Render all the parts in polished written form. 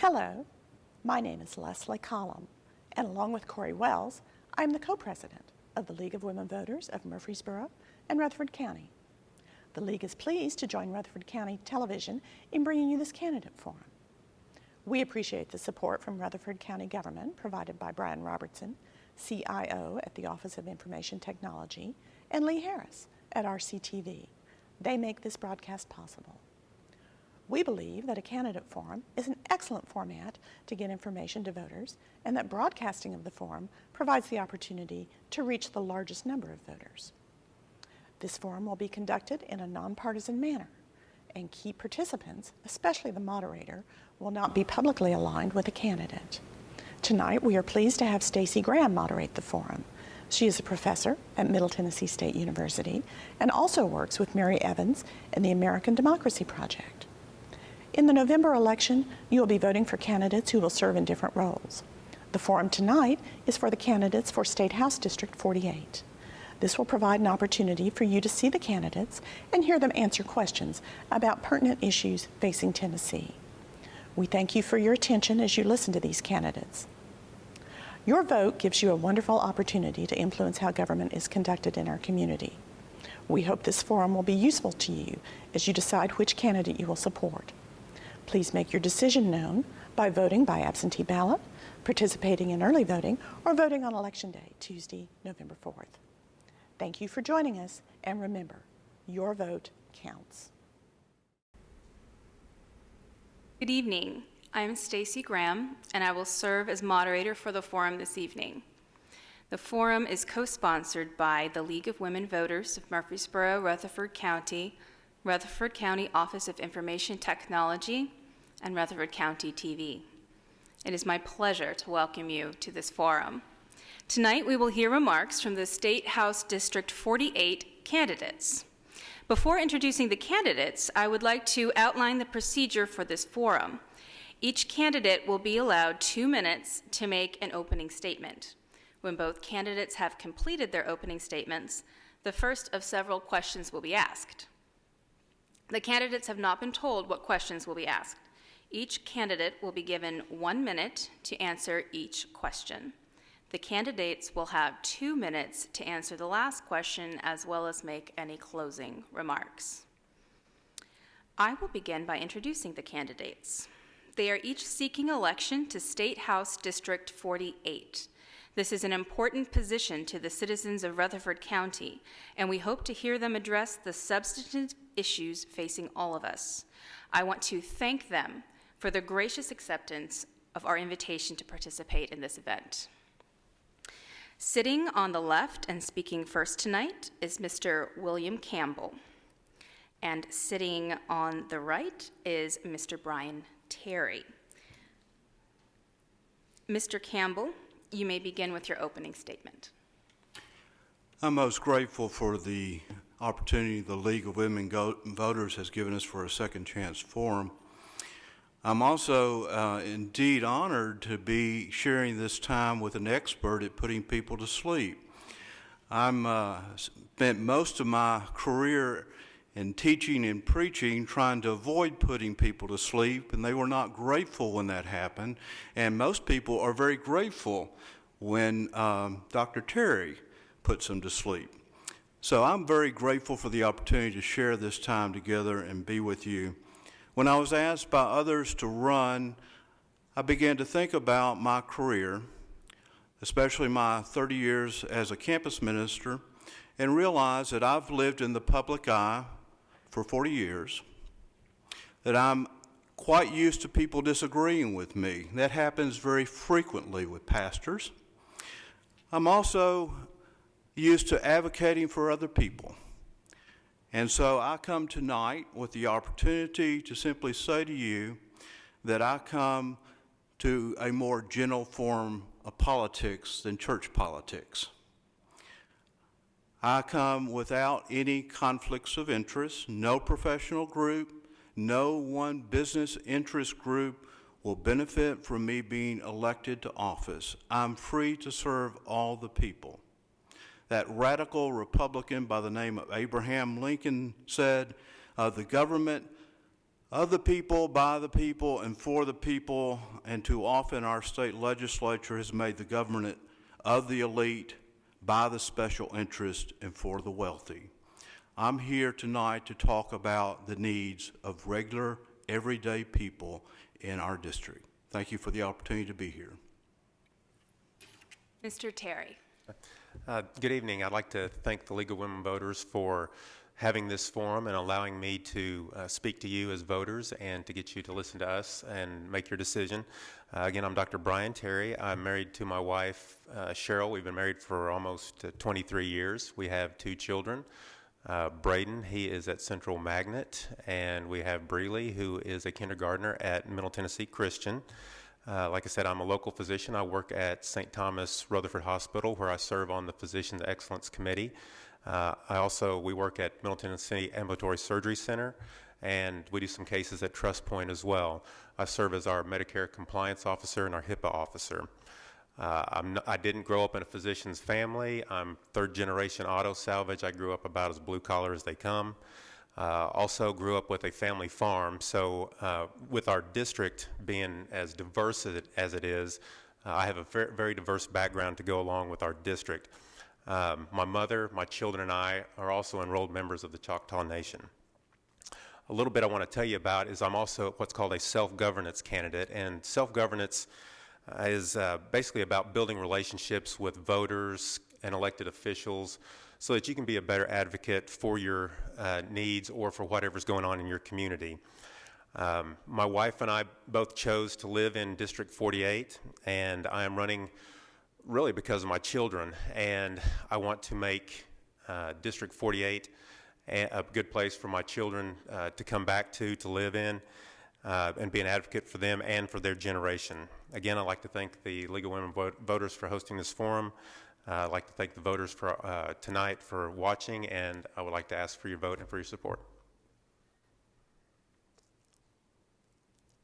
Hello, my name is Leslie Collum, and along with Corey Wells, I am the co-president of the League of Women Voters of Murfreesboro and Rutherford County. The League is pleased to join Rutherford County Television in bringing you this candidate forum. We appreciate the support from Rutherford County government provided by Brian Robertson, CIO at the Office of Information Technology, and Lee Harris at RCTV. They make this broadcast possible. We believe that a candidate forum is an excellent format to get information to voters, and that broadcasting of the forum provides the opportunity to reach the largest number of voters. This forum will be conducted in a nonpartisan manner, and key participants, especially the moderator, will not be publicly aligned with a candidate. Tonight, we are pleased to have Stacey Graham moderate the forum. She is a professor at Middle Tennessee State University and also works with Mary Evans and the American Democracy Project. In the November election, you will be voting for candidates who will serve in different roles. The forum tonight is for the candidates for State House District 48. This will provide an opportunity for you to see the candidates and hear them answer questions about pertinent issues facing Tennessee. We thank you for your attention as you listen to these candidates. Your vote gives you a wonderful opportunity to influence how government is conducted in our community. We hope this forum will be useful to you as you decide which candidate you will support. Please make your decision known by voting by absentee ballot, participating in early voting, or voting on Election Day, Tuesday, November 4th. Thank you for joining us, and remember, your vote counts. Good evening. I'm Stacey Graham, and I will serve as moderator for the forum this evening. The forum is co-sponsored by the League of Women Voters of Murfreesboro, Rutherford County Office of Information Technology, and Rutherford County TV. It is my pleasure to welcome you to this forum. Tonight we will hear remarks from the State House District 48 candidates. Before introducing the candidates, I would like to outline the procedure for this forum. Each candidate will be allowed 2 minutes to make an opening statement. When both candidates have completed their opening statements, the first of several questions will be asked. The candidates have not been told what questions will be asked. Each candidate will be given 1 minute to answer each question. The candidates will have 2 minutes to answer the last question as well as make any closing remarks. I will begin by introducing the candidates. They are each seeking election to State House District 48. This is an important position to the citizens of Rutherford County, and we hope to hear them address the substantive issues facing all of us. I want to thank them for the gracious acceptance of our invitation to participate in this event. Sitting on the left and speaking first tonight is Mr. William Campbell, and sitting on the right is Mr. Brian Terry. Mr. Campbell, you may begin with your opening statement. I'm most grateful for the opportunity the League of Women Voters has given us for a second chance forum. I'm also indeed honored to be sharing this time with an expert at putting people to sleep. I've spent most of my career in teaching and preaching trying to avoid putting people to sleep, and they were not grateful when that happened. And most people are very grateful when Dr. Terry puts them to sleep. So I'm very grateful for the opportunity to share this time together and be with you. When I was asked by others to run, I began to think about my career, especially my 30 years as a campus minister, and realized that I've lived in the public eye for 40 years, that I'm quite used to people disagreeing with me. That happens very frequently with pastors. I'm also used to advocating for other people. And so I come tonight with the opportunity to simply say to you that I come to a more gentle form of politics than church politics. I come without any conflicts of interest. No professional group, no one business interest group will benefit from me being elected to office. I'm free to serve all the people. That radical Republican by the name of Abraham Lincoln said, the government Of the people, by the people, and for the people, and too often our state legislature has made the government of the elite, by the special interest, and for the wealthy. I'm here tonight to talk about the needs of regular, everyday people in our district. Thank you for the opportunity to be here. Mr. Terry. Good evening. I'd like to thank the League of Women Voters for having this forum and allowing me to speak to you as voters and to get you to listen to us and make your decision. Again, I'm Dr. Brian Terry. I'm married to my wife, Cheryl. We've been married for almost 23 years. We have 2 children. Braden, he is at Central Magnet, and we have Breeley, who is a kindergartner at Middle Tennessee Christian. Like I said, I'm a local physician. I work at St. Thomas Rutherford Hospital, where I serve on the Physicians Excellence Committee. We work at Middle Tennessee Ambulatory Surgery Center, and we do some cases at Trust Point as well. I serve as our Medicare Compliance Officer and our HIPAA Officer. I didn't grow up in a physician's family. I'm 3rd-generation auto salvage. I grew up about as blue-collar as they come. Also grew up with a family farm, so with our district being as diverse as it is, I have a very diverse background to go along with our district. My mother, my children, and I are also enrolled members of the Choctaw Nation. A little bit I want to tell you about is I'm also what's called a self-governance candidate, and self-governance is basically about building relationships with voters and elected officials so that you can be a better advocate for your needs or for whatever's going on in your community. My wife and I both chose to live in District 48, and I am running really because of my children, and I want to make District 48 a good place for my children to come back to live in, and be an advocate for them and for their generation. Again, I'd like to thank the League of Women Voters for hosting this forum. I'd like to thank the voters for tonight for watching, and I would like to ask for your vote and for your support.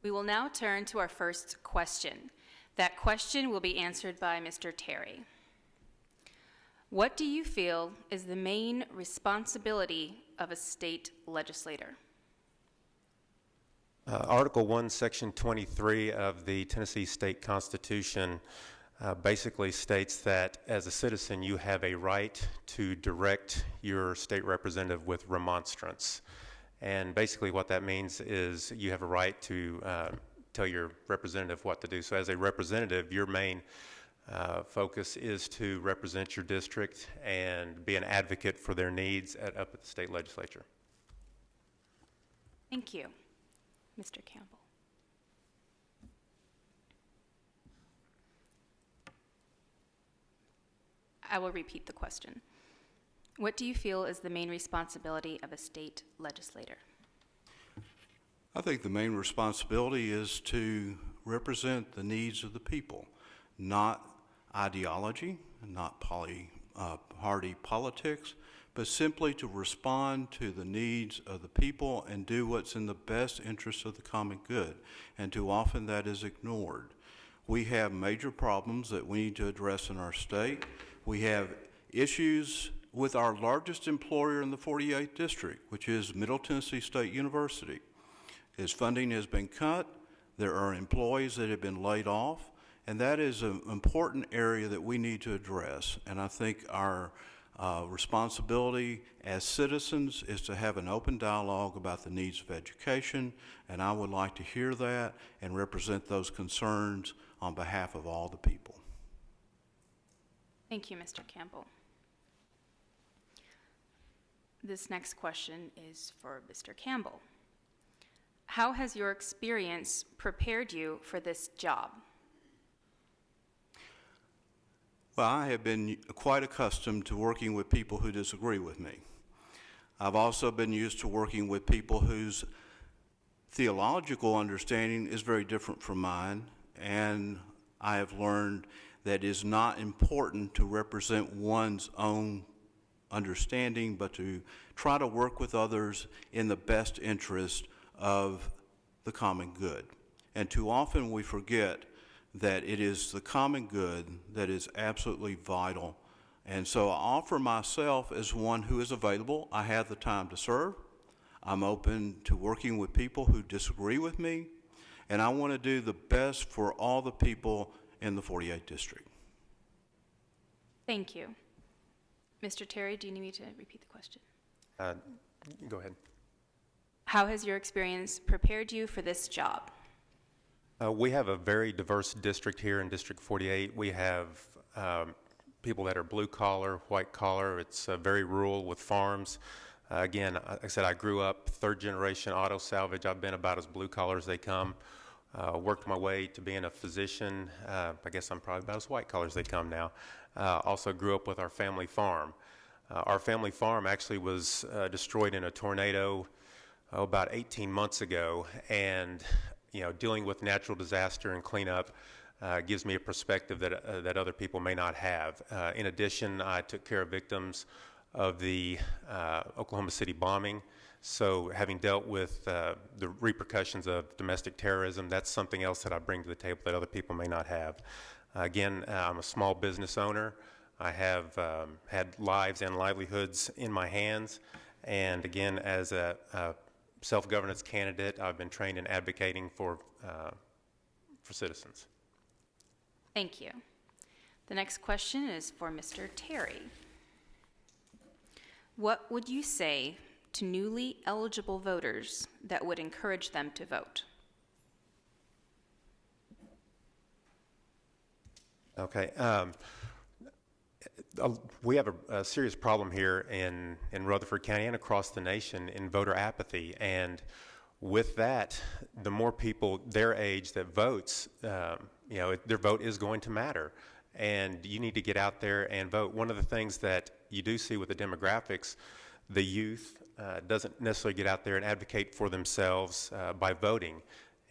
We will now turn to our first question. That question will be answered by Mr. Terry. What do you feel is the main responsibility of a state legislator? Article 1, Section 23 of the Tennessee State Constitution basically states that as a citizen you have a right to direct your state representative with remonstrance. And basically what that means is you have a right to tell your representative what to do. So as a representative, your main focus is to represent your district and be an advocate for their needs up at the state legislature. Thank you. Mr. Campbell. I will repeat the question. What do you feel is the main responsibility of a state legislator? I think the main responsibility is to represent the needs of the people, not ideology, not party politics, but simply to respond to the needs of the people and do what's in the best interest of the common good. And too often that is ignored. We have major problems that we need to address in our state. We have issues with our largest employer in the 48th district, which is Middle Tennessee State University. Its funding has been cut. There are employees that have been laid off, and that is an important area that we need to address. And I think our responsibility as citizens is to have an open dialogue about the needs of education, and I would like to hear that and represent those concerns on behalf of all the people. Thank you, Mr. Campbell. This next question is for Mr. Campbell. How has your experience prepared you for this job? Well, I have been quite accustomed to working with people who disagree with me. I've also been used to working with people whose theological understanding is very different from mine, and I have learned that it is not important to represent one's own understanding, but to try to work with others in the best interest of the common good. And too often we forget that it is the common good that is absolutely vital. And so I offer myself as one who is available. I have the time to serve. I'm open to working with people who disagree with me, and I want to do the best for all the people in the 48th District. Thank you. Mr. Terry, do you need me to repeat the question? Go ahead. How has your experience prepared you for this job? We have a very diverse district here in District 48. We have people that are blue collar, white collar. It's very rural with farms. Again, like I said, I grew up third generation auto salvage. I've been about as blue collar as they come. Worked my way to being a physician. I guess I'm probably about as white collar as they come now. Also grew up with our family farm. Our family farm actually was destroyed in a tornado about 18 months ago, and dealing with natural disaster and cleanup gives me a perspective that other people may not have. In addition, I took care of victims of the Oklahoma City bombing. So having dealt with the repercussions of domestic terrorism, that's something else that I bring to the table that other people may not have. Again, I'm a small business owner. I have had lives and livelihoods in my hands. And again, as a self-governance candidate, I've been trained in advocating for citizens. Thank you. The next question is for Mr. Terry. What would you say to newly eligible voters that would encourage them to vote? Okay. We have a serious problem here in Rutherford County and across the nation in voter apathy. And with that, the more people their age that votes, their vote is going to matter. And you need to get out there and vote. One of the things that you do see with the demographics, the youth doesn't necessarily get out there and advocate for themselves by voting.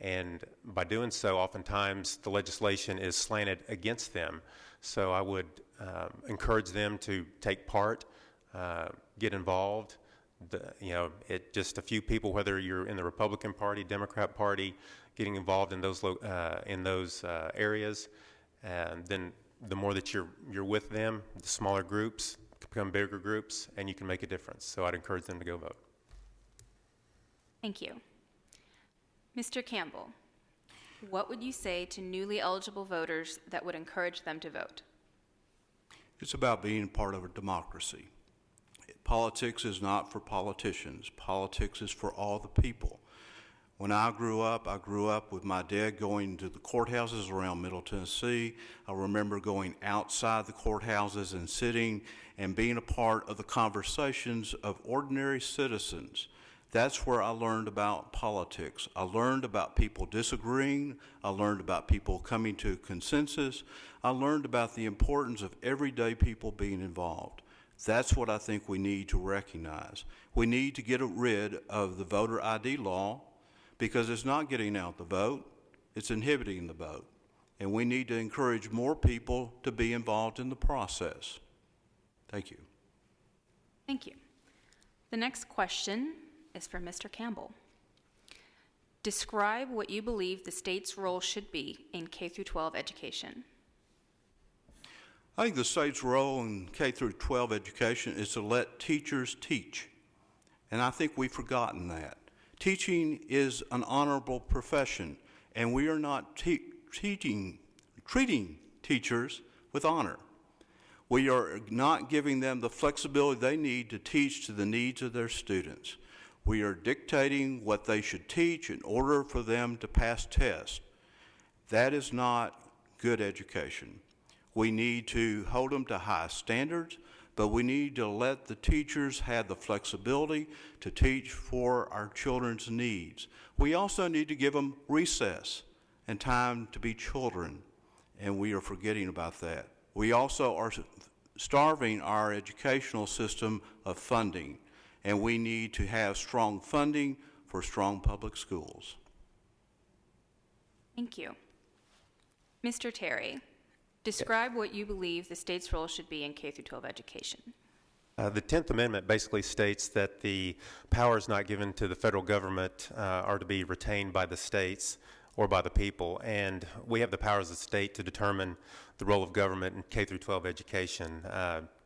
And by doing so, oftentimes the legislation is slanted against them. So I would encourage them to take part, get involved. Just a few people, whether you're in the Republican Party, Democrat Party, getting involved in those areas, and then the more that you're with them, the smaller groups become bigger groups, and you can make a difference. So I'd encourage them to go vote. Thank you. Mr. Campbell, what would you say to newly eligible voters that would encourage them to vote? It's about being part of a democracy. Politics is not for politicians. Politics is for all the people. When I grew up with my dad going to the courthouses around Middle Tennessee. I remember going outside the courthouses and sitting and being a part of the conversations of ordinary citizens. That's where I learned about politics. I learned about people disagreeing. I learned about people coming to consensus. I learned about the importance of everyday people being involved. That's what I think we need to recognize. We need to get rid of the voter ID law because it's not getting out the vote, it's inhibiting the vote. And we need to encourage more people to be involved in the process. Thank you. Thank you. The next question is for Mr. Campbell. Describe what you believe the state's role should be in K-12 education. I think the state's role in K-12 education is to let teachers teach. And I think we've forgotten that. Teaching is an honorable profession, and we are not treating teachers with honor. We are not giving them the flexibility they need to teach to the needs of their students. We are dictating what they should teach in order for them to pass tests. That is not good education. We need to hold them to high standards, but we need to let the teachers have the flexibility to teach for our children's needs. We also need to give them recess and time to be children, and we are forgetting about that. We also are starving our educational system of funding, and we need to have strong funding for strong public schools. Thank you. Mr. Terry, describe what you believe the state's role should be in K-12 education. The 10th Amendment basically states that the powers not given to the federal government are to be retained by the states or by the people, and we have the powers of the state to determine the role of government in K-12 education.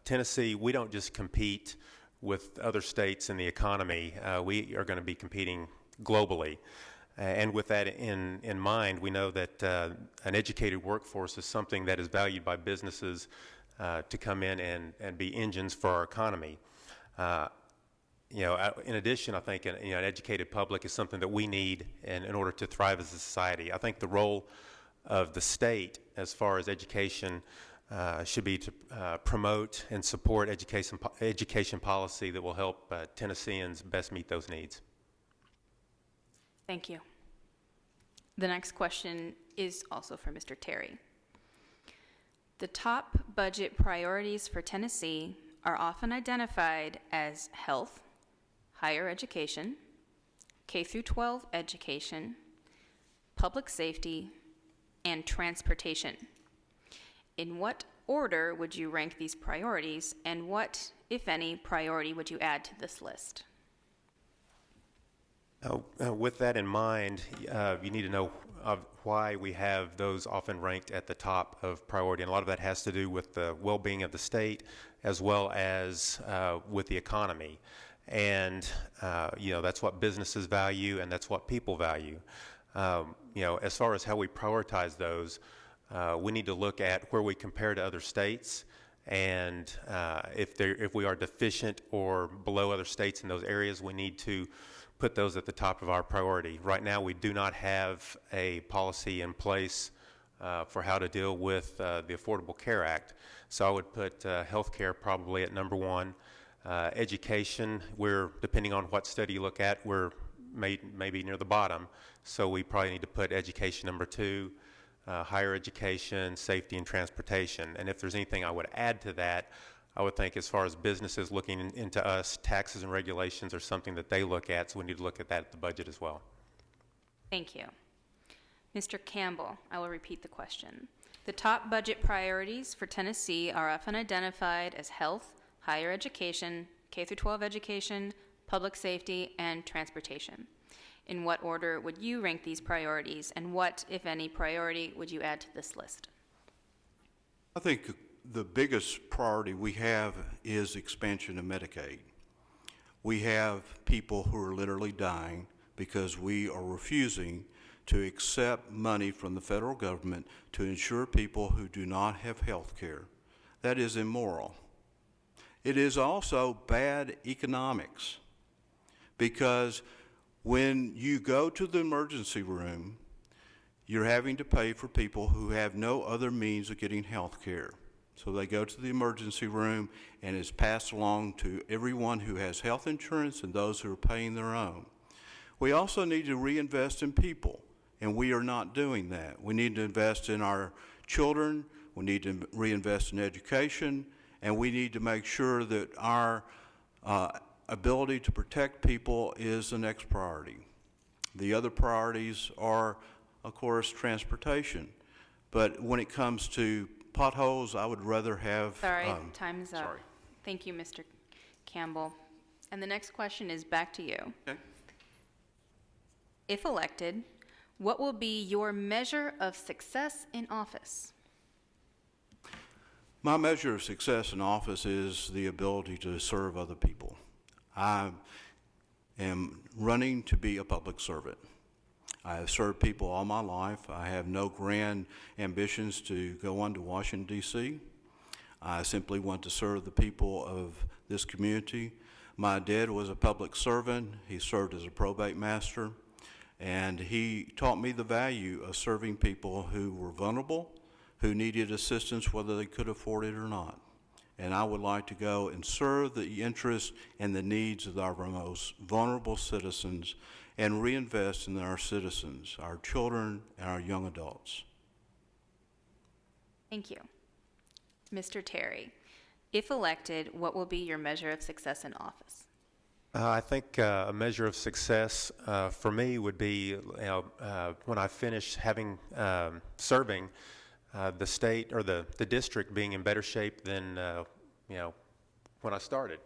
Tennessee, we don't just compete with other states in the economy, we are going to be competing globally. And with that in mind, we know that an educated workforce is something that is valued by businesses to come in and be engines for our economy. In addition, I think an educated public is something that we need in order to thrive as a society. I think the role of the state as far as education should be to promote and support education policy that will help Tennesseans best meet those needs. Thank you. The next question is also for Mr. Terry. The top budget priorities for Tennessee are often identified as health, higher education, K through 12 education, public safety, and transportation. In what order would you rank these priorities, and what, if any, priority would you add to this list? With that in mind, you need to know why we have those often ranked at the top of priority. And a lot of that has to do with the well-being of the state as well as with the economy. And, that's what businesses value and that's what people value. As far as how we prioritize those, we need to look at where we compare to other states. And if we are deficient or below other states in those areas, we need to put those at the top of our priority. Right now, we do not have a policy in place for how to deal with the Affordable Care Act. So I would put healthcare probably at number one. Education, depending on what study you look at, we're maybe near the bottom. So we probably need to put education number two, higher education, safety, and transportation. And if there's anything I would add to that, I would think as far as businesses looking into us, taxes and regulations are something that they look at, so we need to look at that at the budget as well. Thank you. Mr. Campbell, I will repeat the question. The top budget priorities for Tennessee are often identified as health, higher education, K through 12 education, public safety, and transportation. In what order would you rank these priorities, and what, if any, priority would you add to this list? I think the biggest priority we have is expansion of Medicaid. We have people who are literally dying because we are refusing to accept money from the federal government to insure people who do not have health care. That is immoral. It is also bad economics because when you go to the emergency room, you're having to pay for people who have no other means of getting health care. So they go to the emergency room and it's passed along to everyone who has health insurance and those who are paying their own. We also need to reinvest in people, and we are not doing that. We need to invest in our children, we need to reinvest in education, and we need to make sure that our ability to protect people is the next priority. The other priorities are, of course, transportation. But when it comes to potholes, I would rather have... Sorry, time is up. Sorry. Thank you, Mr. Campbell. And the next question is back to you. Okay. If elected, what will be your measure of success in office? My measure of success in office is the ability to serve other people. I am running to be a public servant. I have served people all my life. I have no grand ambitions to go on to Washington, D.C. I simply want to serve the people of this community. My dad was a public servant. He served as a probate master, and he taught me the value of serving people who were vulnerable, who needed assistance whether they could afford it or not. And I would like to go and serve the interests and the needs of our most vulnerable citizens and reinvest in our citizens, our children, and our young adults. Thank you. Mr. Terry, if elected, what will be your measure of success in office? I think a measure of success for me would be, when I finish having serving, the state or the district being in better shape than when I started.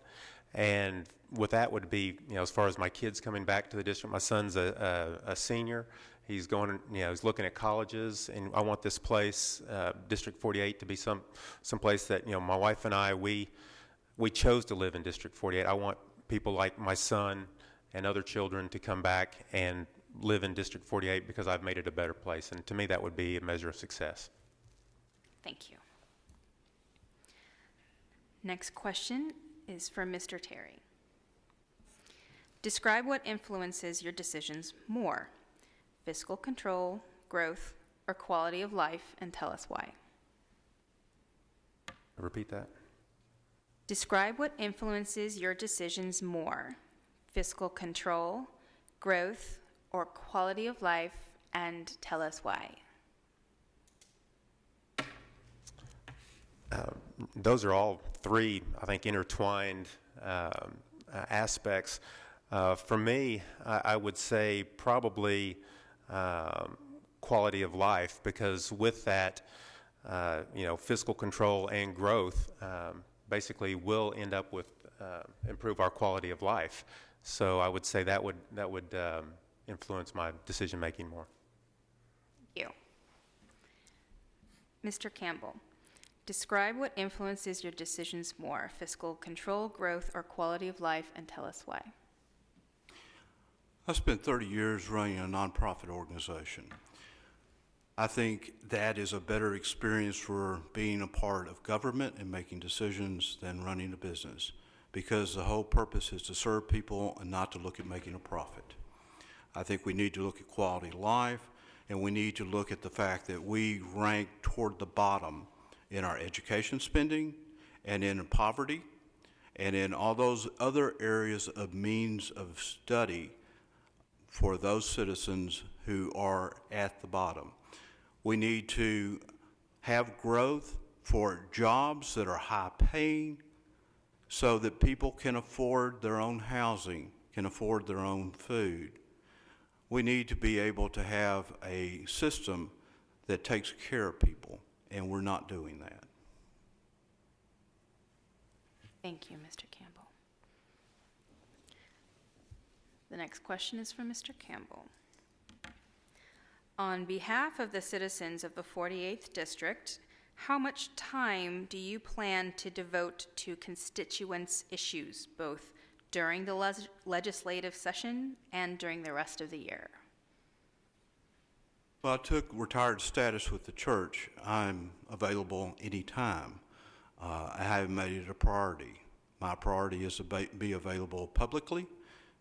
And with that would be, as far as my kids coming back to the district, my son's a senior. He's going, he's looking at colleges, and I want this place, District 48, to be some place that, my wife and I, we we chose to live in District 48. I want people like my son and other children to come back and live in District 48 because I've made it a better place. And to me, that would be a measure of success. Thank you. Next question is for Mr. Terry. Describe what influences your decisions more: fiscal control, growth, or quality of life, and tell us why. Repeat that. Describe what influences your decisions more: fiscal control, growth, or quality of life, and tell us why. Those are all three, I think, intertwined aspects. For me, I would say probably quality of life, because with that, fiscal control and growth basically will end up with improve our quality of life. So I would say that would influence my decision making more. Thank you. Mr. Campbell, describe what influences your decisions more: fiscal control, growth, or quality of life, and tell us why. I spent 30 years running a nonprofit organization. I think that is a better experience for being a part of government and making decisions than running a business, because the whole purpose is to serve people and not to look at making a profit. I think we need to look at quality of life, and we need to look at the fact that we rank toward the bottom in our education spending and in poverty and in all those other areas of means of study for those citizens who are at the bottom. We need to have growth for jobs that are high paying so that people can afford their own housing, can afford their own food. We need to be able to have a system that takes care of people, and we're not doing that. Thank you, Mr. Campbell. The next question is for Mr. Campbell. On behalf of the citizens of the 48th District, how much time do you plan to devote to constituents' issues, both during the legislative session and during the rest of the year? Well, I took retired status with the church. I'm available anytime. I haven't made it a priority. My priority is to be available publicly,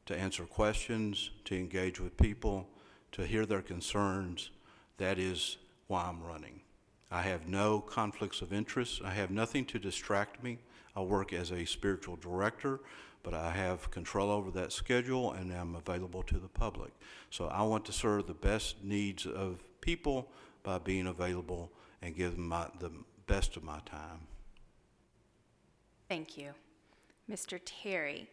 to answer questions, to engage with people, to hear their concerns. That is why I'm running. I have no conflicts of interest. I have nothing to distract me. I work as a spiritual director, but I have control over that schedule and I'm available to the public. So I want to serve the best needs of people by being available and give them the best of my time. Thank you. Mr. Terry,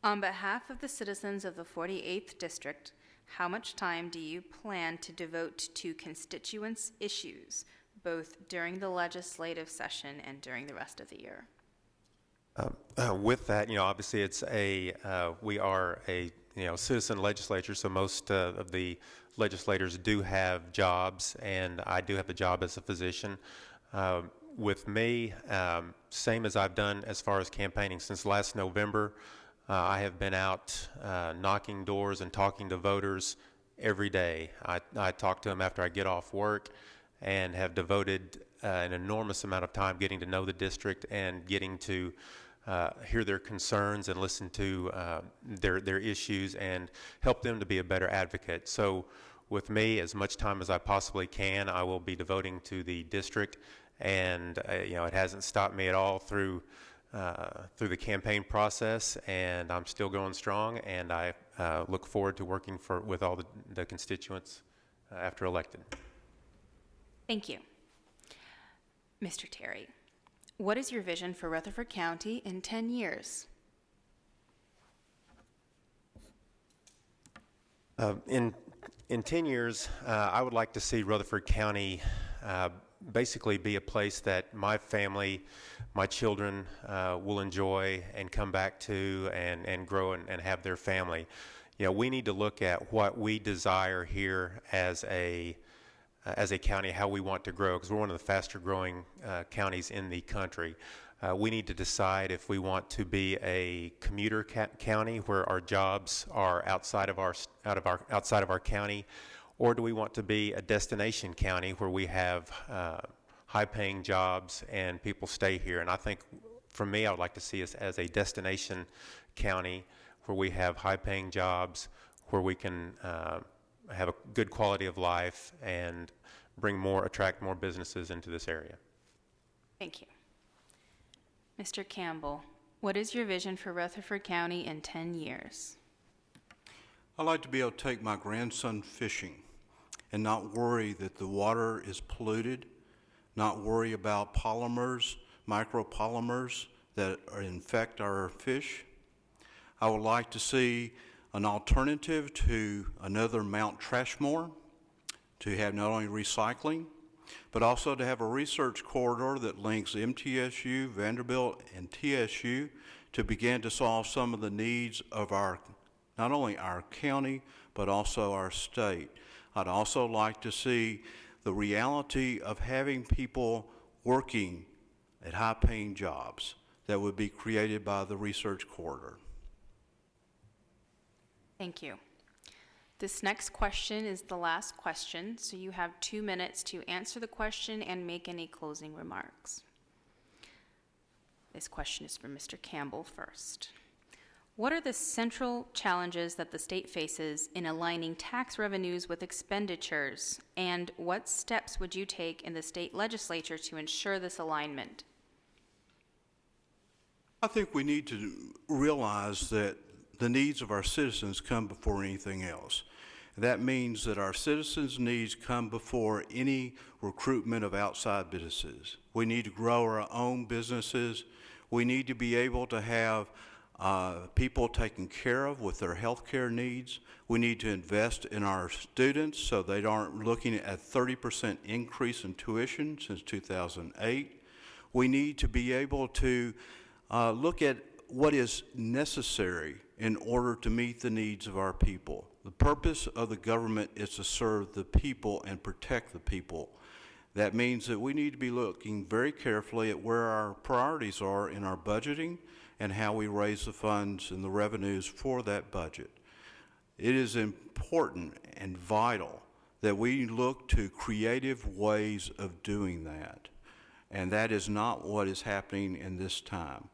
on behalf of the citizens of the 48th District, how much time do you plan to devote to constituents' issues, both during the legislative session and during the rest of the year? With that, obviously we are a citizen legislature, so most of the legislators do have jobs, and I do have a job as a physician. With me, same as I've done as far as campaigning since last November. I have been out knocking doors and talking to voters every day. I talk to them after I get off work and have devoted an enormous amount of time getting to know the district and getting to hear their concerns and listen to their issues and help them to be a better advocate. So with me, as much time as I possibly can, I will be devoting to the district, and it hasn't stopped me at all through the campaign process, and I'm still going strong, and I look forward to working with all the constituents after elected. Thank you. Mr. Terry, what is your vision for Rutherford County in 10 years? In 10 years, I would like to see Rutherford County basically be a place that my family, my children will enjoy and come back to and grow and have their family. We need to look at what we desire here as a county, how we want to grow, because we're one of the faster growing counties in the country. We need to decide if we want to be a commuter county where our jobs are outside of our county, or do we want to be a destination county where we have high-paying jobs and people stay here? And I think, for me, I would like to see us as a destination county where we have high-paying jobs, where we can have a good quality of life and attract more businesses into this area. Thank you. Mr. Campbell, what is your vision for Rutherford County in 10 years? I'd like to be able to take my grandson fishing and not worry that the water is polluted, not worry about polymers, micropolymers that infect our fish. I would like to see an alternative to another Mount Trashmore, to have not only recycling, but also to have a research corridor that links MTSU, Vanderbilt, and TSU to begin to solve some of the needs of not only our county, but also our state. I'd also like to see the reality of having people working at high-paying jobs that would be created by the research corridor. Thank you. This next question is the last question, so you have 2 minutes to answer the question and make any closing remarks. This question is for Mr. Campbell first. What are the central challenges that the state faces in aligning tax revenues with expenditures, and what steps would you take in the state legislature to ensure this alignment? I think we need to realize that the needs of our citizens come before anything else. That means that our citizens' needs come before any recruitment of outside businesses. We need to grow our own businesses. We need to be able to have people taken care of with their health care needs. We need to invest in our students so they aren't looking at a 30% increase in tuition since 2008. We need to be able to look at what is necessary in order to meet the needs of our people. The purpose of the government is to serve the people and protect the people. That means that we need to be looking very carefully at where our priorities are in our budgeting and how we raise the funds and the revenues for that budget. It is important and vital that we look to creative ways of doing that, and that is not what is happening in this time.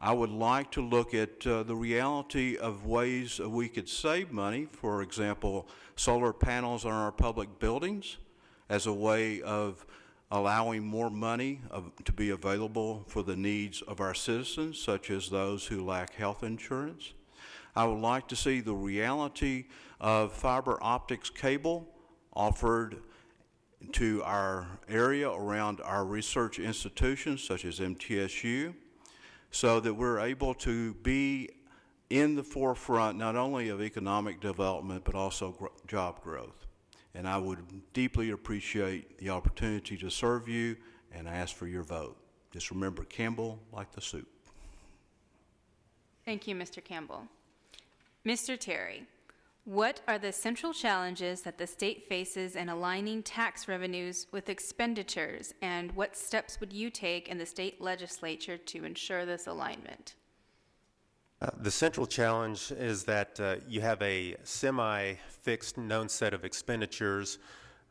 I would like to look at the reality of ways we could save money, for example, solar panels on our public buildings as a way of allowing more money to be available for the needs of our citizens, such as those who lack health insurance. I would like to see the reality of fiber optics cable offered to our area around our research institutions, such as MTSU, so that we're able to be in the forefront not only of economic development, but also job growth. And I would deeply appreciate the opportunity to serve you and ask for your vote. Just remember, Campbell like the soup. Thank you, Mr. Campbell. Mr. Terry, what are the central challenges that the state faces in aligning tax revenues with expenditures, and what steps would you take in the state legislature to ensure this alignment? The central challenge is that you have a semi-fixed known set of expenditures,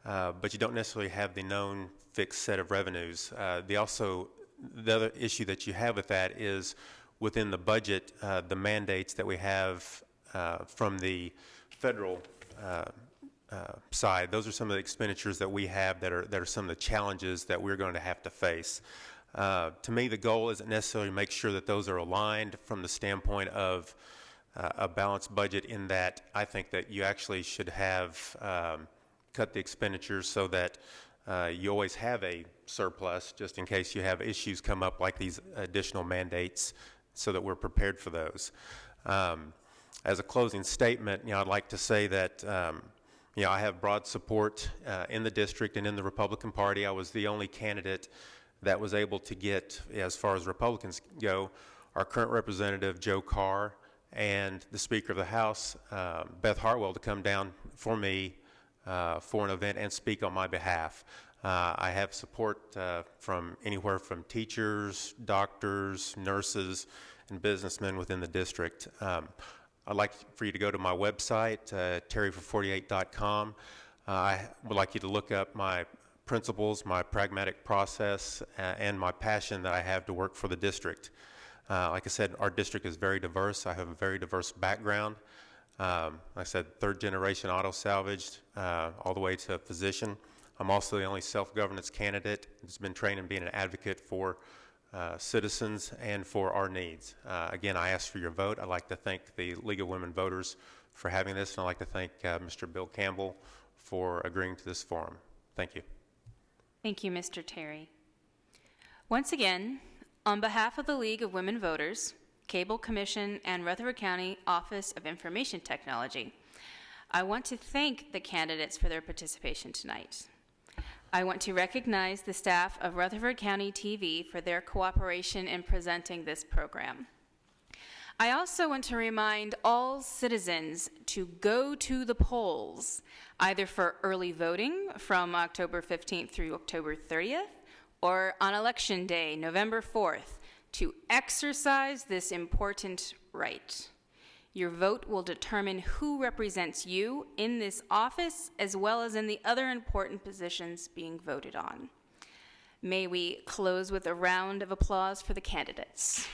but you don't necessarily have the known fixed set of revenues. The other issue that you have with that is within the budget, the mandates that we have from the federal side. Those are some of the expenditures that we have that are some of the challenges that we're going to have to face. To me, the goal isn't necessarily to make sure that those are aligned from the standpoint of a balanced budget, in that I think that you actually should have cut the expenditures so that you always have a surplus just in case you have issues come up like these additional mandates, so that we're prepared for those. As a closing statement, I'd like to say that I have broad support in the district and in the Republican Party. I was the only candidate that was able to get, as far as Republicans go, our current representative, Joe Carr, and the Speaker of the House, Beth Hartwell, to come down for me for an event and speak on my behalf. I have support from anywhere from teachers, doctors, nurses, and businessmen within the district. I'd like for you to go to my website, terryfor48.com. I would like you to look up my principles, my pragmatic process, and my passion that I have to work for the district. Like I said, our district is very diverse. I have a very diverse background. Like I said, third generation auto salvaged, all the way to physician. I'm also the only self-governance candidate that's been trained in being an advocate for citizens and for our needs. Again, I ask for your vote. I'd like to thank the League of Women Voters for having this, and I'd like to thank Mr. Bill Campbell for agreeing to this forum. Thank you. Thank you, Mr. Terry. Once again, on behalf of the League of Women Voters, Cable Commission, and Rutherford County Office of Information Technology, I want to thank the candidates for their participation tonight. I want to recognize the staff of Rutherford County TV for their cooperation in presenting this program. I also want to remind all citizens to go to the polls, either for early voting from October 15th through October 30th, or on Election Day, November 4th, to exercise this important right. Your vote will determine who represents you in this office, as well as in the other important positions being voted on. May we close with a round of applause for the candidates.